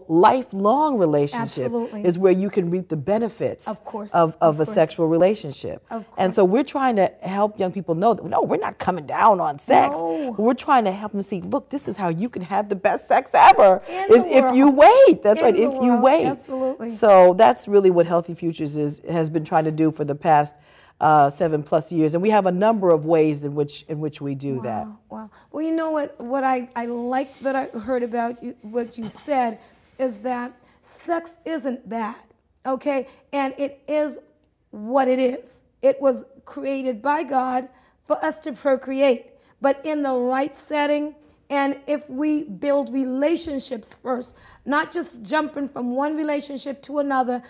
lifelong relationship Absolutely. is where you can reap the benefits Of course. of Of a course. sexual relationship. Of course. And so we're trying to help young people know that, no, we're not coming down on sex. No. We're trying to help them see, look, this is how you can have the best sex ever, In is the if you world. wait. That's In right, the if you world. wait. Absolutely. So that's really what Healthy Futures has been trying to do for the past 7+ years, and we have a number of ways in which we do that. Wow. Well, you know what I like that I heard about you, what you said, is that sex isn't bad, okay? And it is what it is. It was created by God for us to procreate, but in the right setting, and if we build relationships first, not just jumping from one relationship to another,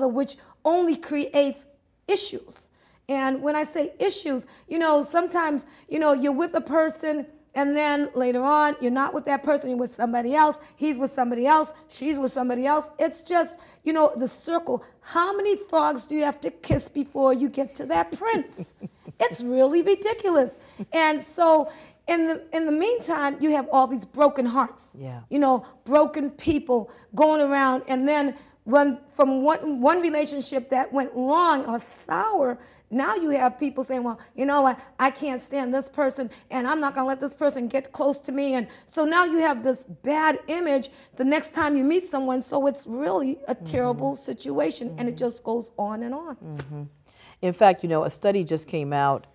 which only creates issues. And when I say issues, sometimes, you're with a person and then later on, you're not with that person, you're with somebody else, he's with somebody else, she's with somebody else. It's just, the circle. How many frogs do you have to kiss before you get to that prince? It's really ridiculous. And so in the meantime, you have all these broken hearts, broken people going around. And then from one relationship that went wrong or sour, now you have people saying, well, you know what, I can't stand this person, and I'm not going to let this person get close to me. And so now you have this bad image the next time you meet someone. So it's really a terrible situation, and it just goes on and on. In fact, a study just came out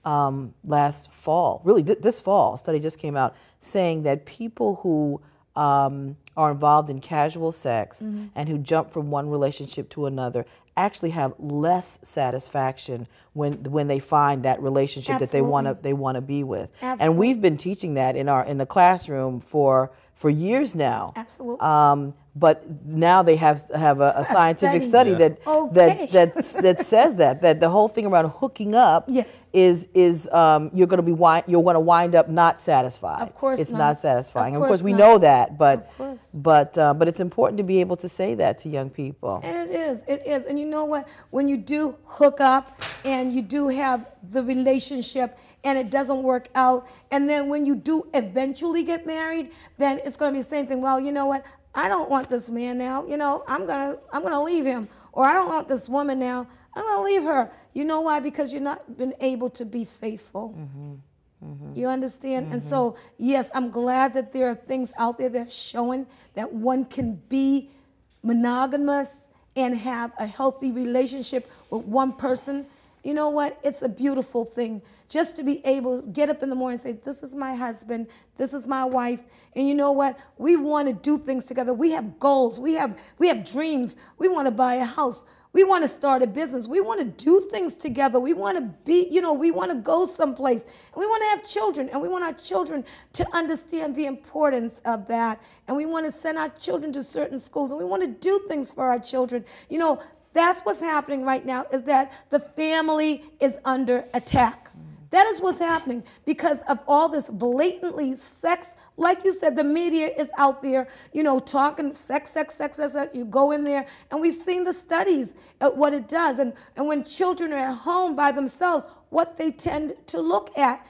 last fall, really this fall, a study just came out saying that people who are involved in casual sex and who jump from one relationship to another actually have less satisfaction when they find that relationship that they want to be with. Absolutely. And we've been teaching that in the classroom for years now. Absolutely. But now they have a scientific study that says that the whole thing around hooking up is you're going to wind up not satisfied. Of course it's not. not satisfying. Of course we not. know that, but Of it's important to be able to say that to young people. And it is. And you know what? When you do hook up and you do have the relationship and it doesn't work out, and then when you do eventually get married, then it's going to be the same thing. Well, you know what? I don't want this man now. I'm gonna leave him. Or I don't want this woman now. I'm gonna leave her. You know why? Because you're not been able to be faithful. You understand? And so, yes, I'm glad that there are things out there that are showing that one can be monogamous and have a healthy relationship with one person. You know what? It's a beautiful thing just to be able to get up in the morning and say, this is my husband, this is my wife, and you know what? We want to do things together. We have goals. We have dreams. We want to buy a house. We want to start a business. We want to do things together. We want to be, we want to go someplace. And we want to have children, and we want our children to understand the importance of that. And we want to send our children to certain schools, and we want to do things for our children. That's what's happening right now, is that the family is under attack. That is what's happening because of all this blatantly sex. Like you said, the media is out there, talking sex. You go in there, and we've seen the studies at what it does. And when children are at home by themselves, what they tend to look at,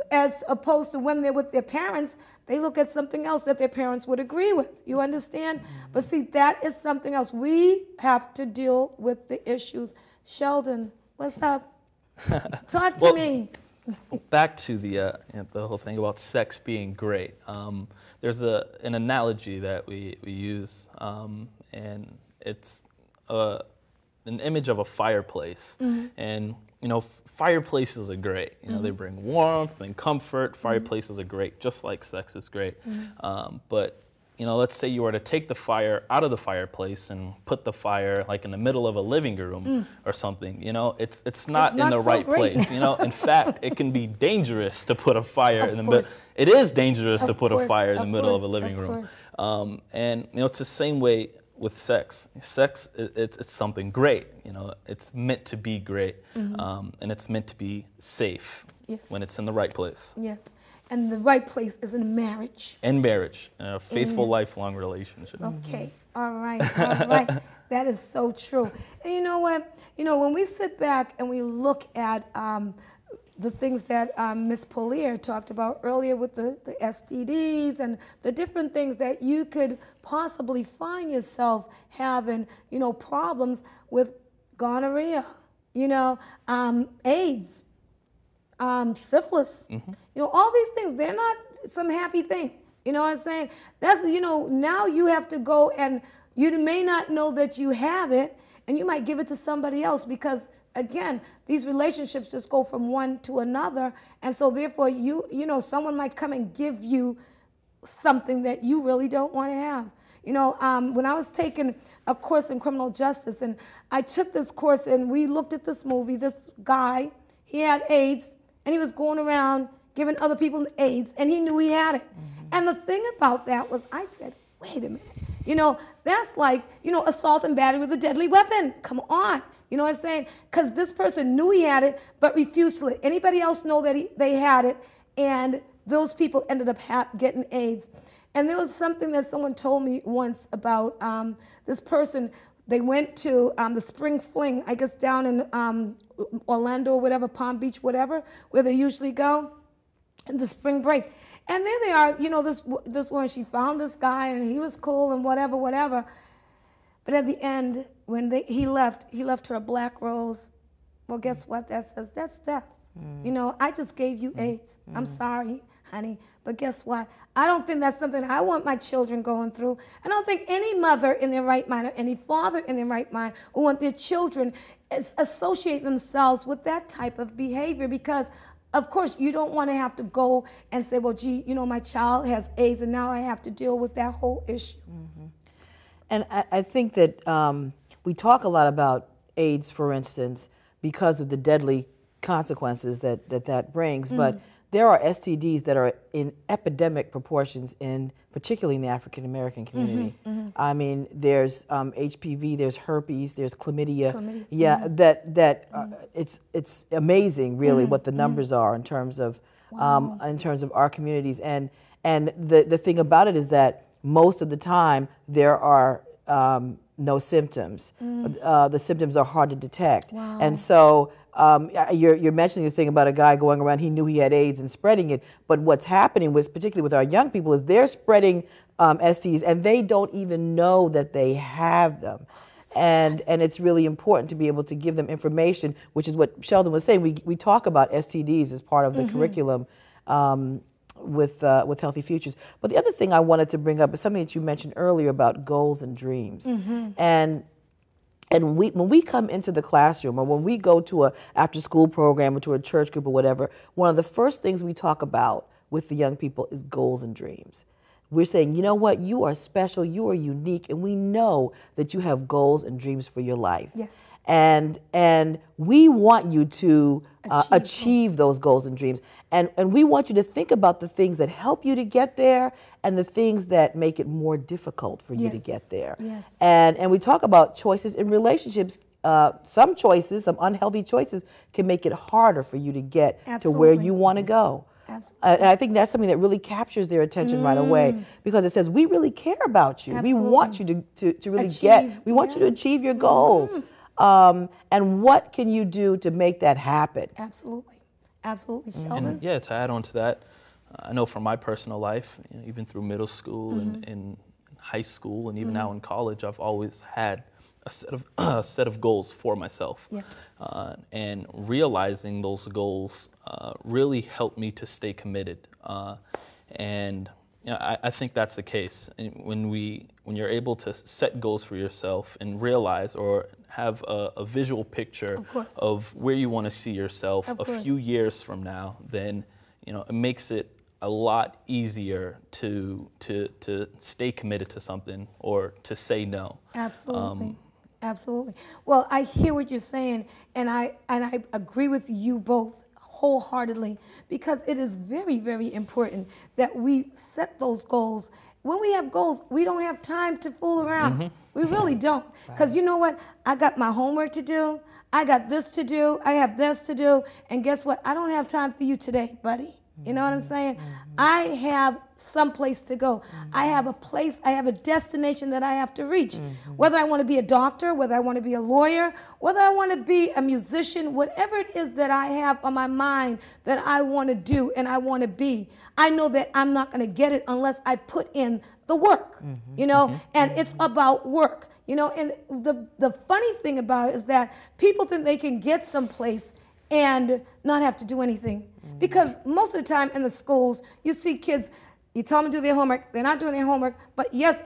as opposed to when they're with their parents, they look at something else that their parents would agree with. You understand? But see, that is something else. We have to deal with the issues. Sheldon, what's up? Talk to me. Back to the whole thing about sex being great. There's an analogy that we use, and it's an image of a fireplace. And fireplaces are great. They bring warmth and comfort. Fireplaces are great, just like sex is great. But let's say you were to take the fire out of the fireplace and put the fire like in the middle of a living room or something. It's not in the right place. In fact, it can be dangerous to put a fire in the middle. It is dangerous to put a fire in the middle of a living room. And it's the same way with sex. Sex, it's something great. It's meant to be great, and it's meant to be safe when it's in the right place. Yes. And the right place is in marriage. In marriage, a faithful, lifelong relationship. Okay, all right. That is so true. And you know what? When we sit back and we look at the things that Ms. Paulea talked about earlier with the STDs and the different things that you could possibly find yourself having, you know, problems with gonorrhea, you know, AIDS, syphilis, you know, all these things, they're not some happy thing. You know what I'm saying? That's, you know, now you have to go and you may not know that you have it, and you might give it to somebody else because, again, these relationships just go from one to another, and so therefore you know, someone might come and give you something that you really don't want to have. You know, when I was taking a course in criminal justice, and I took this course and we looked at this movie, this guy, he had AIDS, and he was going around giving other people AIDS, and he knew he had it. And the thing about that was, I said, wait a minute, you know, that's like, you know, assault and battery with a deadly weapon. Come on. You know what I'm saying? Because this person knew he had it, but refused to let anybody else know that they had it, and those people ended up getting AIDS. And there was something that someone told me once about this person. They went to the Spring Fling, I guess down in Orlando or whatever, Palm Beach, whatever, where they usually go, in the spring break. And there they are, you know, this woman, she found this guy, and he was cool and whatever, whatever. But at the end, when he left her a black rose. Well, guess what that says? That's death. You know, I just gave you AIDS. I'm sorry, honey, but guess what? I don't think that's something I want my children going through. I don't think any mother in their right mind or any father in their right mind would want their children associate themselves with that type of behavior, because of course, you don't want to have to go and say, well, gee, you know, my child has AIDS, and now I have to deal with that whole issue. And I think that we talk a lot about AIDS, for instance, because of the deadly consequences that brings, but there are STDs that are in epidemic proportions, particularly in the African American community. I mean, there's HPV, there's herpes, there's chlamydia. Yeah, it's amazing, really, what the numbers are in terms of our communities. And the thing about it is that most of the time there are no symptoms. The symptoms are hard to detect, and so. You're mentioning the thing about a guy going around, he knew he had AIDS and spreading it, but what's happening with, particularly with our young people, is they're spreading STDs and they don't even know that they have them. And it's really important to be able to give them information, which is what Sheldon was saying. We talk about STDs as part of the curriculum with Healthy Futures. But the other thing I wanted to bring up is something that you mentioned earlier about goals and dreams. And when we come into the classroom, or when we go to a after-school program or to a church group or whatever, one of the first things we talk about with the young people is goals and dreams. We're saying, you know what, you are special, you are unique, and we know that you have goals and dreams for your life. Yes. And we want you to achieve those goals and dreams. And we want you to think about the things that help you to get there and the things that make it more difficult for you to get there. Yes. And we talk about choices in relationships. Some choices, some unhealthy choices, can make it harder for you to get to where you want to go. Absolutely. And I think that's something that really captures their attention right away, because it says, we really care about you. We want you to really we want you to achieve your goals. And what can you do to make that happen? Absolutely. Absolutely. Sheldon? And yeah, to add on to that, I know from my personal life, you know, even through middle school and in high school and even now in college, I've always had a set of goals for myself. Yes. And realizing those goals really helped me to stay committed. And you know, I think that's the case. When you're able to set goals for yourself and realize or have a visual picture of where you want to see yourself a few years from now, then you know, it makes it a lot easier to stay committed to something or to say no. Absolutely. Absolutely. Well, I hear what you're saying, and I agree with you both wholeheartedly, because it is very, very important that we set those goals. When we have goals, we don't have time to fool around. We really don't. Because you know what? I got my homework to do. I got this to do. I have this to do. And guess what? I don't have time for you today, buddy. You know what I'm saying? I have someplace to go. I have a place, I have a destination that I have to reach. Whether I want to be a doctor, whether I want to be a lawyer, whether I want to be a musician, whatever it is that I have on my mind that I want to do and I want to be, I know that I'm not going to get it unless I put in the work, you know, and it's about work. You know, and the funny thing about it is that people think they can get someplace and not have to do anything. Because most of the time in the schools, you see kids, you tell them to do their homework, they're not doing their homework. But yes,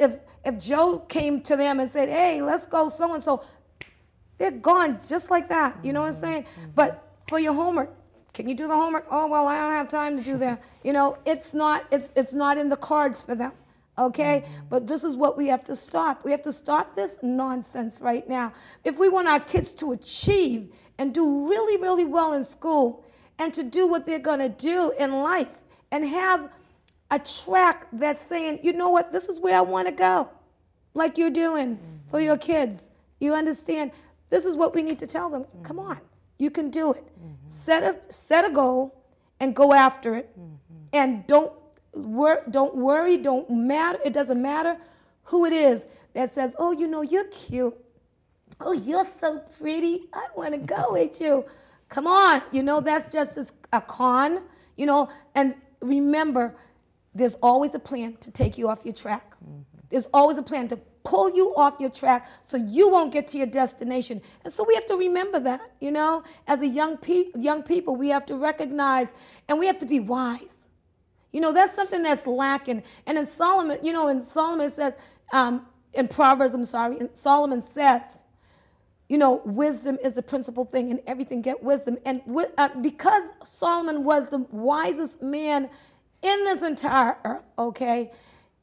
if Joe came to them and said, hey, let's go so-and-so, they're gone just like that. You know what I'm saying? But for your homework, can you do the homework? Oh, well, I don't have time to do that. You know, it's not in the cards for them. Okay? But this is what we have to stop. We have to stop this nonsense right now. If we want our kids to achieve and do really, really well in school and to do what they're going to do in life and have a track that's saying, you know what, this is where I want to go, like you're doing for your kids. You understand? This is what we need to tell them. Come on, you can do it. Set a goal and go after it. And don't worry, don't matter. It doesn't matter who it is that says, oh, you know, you're cute. Oh, you're so pretty. I want to go with you. Come on. You know, that's just a con, you know. And remember, there's always a plan to take you off your track. There's always a plan to pull you off your track so you won't get to your destination. And so we have to remember that, you know. As a young people, we have to recognize and we have to be wise. You know, that's something that's lacking. And in Solomon, you know, in Solomon says, in Proverbs, Solomon says, you know, wisdom is the principal thing in everything. Get wisdom. And because Solomon was the wisest man in this entire earth, okay,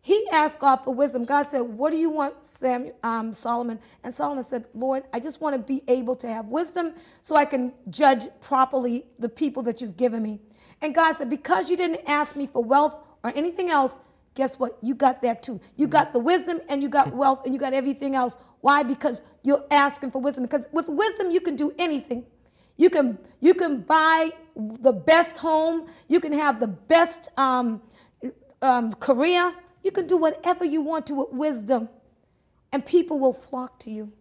he asked God for wisdom. God said, what do you want, Solomon? And Solomon said, Lord, I just want to be able to have wisdom so I can judge properly the people that you've given me. And God said, because you didn't ask me for wealth or anything else, guess what? You got that too. You got the wisdom and you got wealth and you got everything else. Why? Because you're asking for wisdom. Because with wisdom, you can do anything. You can buy the best home. You can have the best career. You can do whatever you want to with wisdom. And people will flock to you.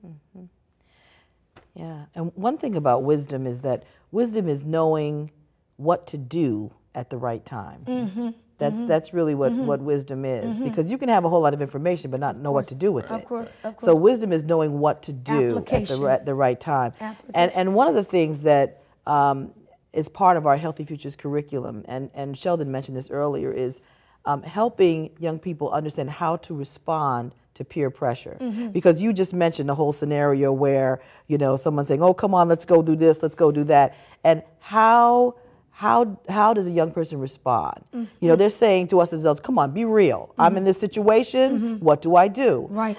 Yeah. And one thing about wisdom is that wisdom is knowing what to do at the right time. That's really what wisdom is, because you can have a whole lot of information but not know what to do with it. Of course. So wisdom is knowing what to do at the right time. And one of the things that is part of our Healthy Futures curriculum, and Sheldon mentioned this earlier, is helping young people understand how to respond to peer pressure. Because you just mentioned the whole scenario where, you know, someone's saying, oh, come on, let's go do this, let's go do that. And how does a young person respond? You know, they're saying to us as adults, come on, be real. I'm in this situation, what do I do? Right.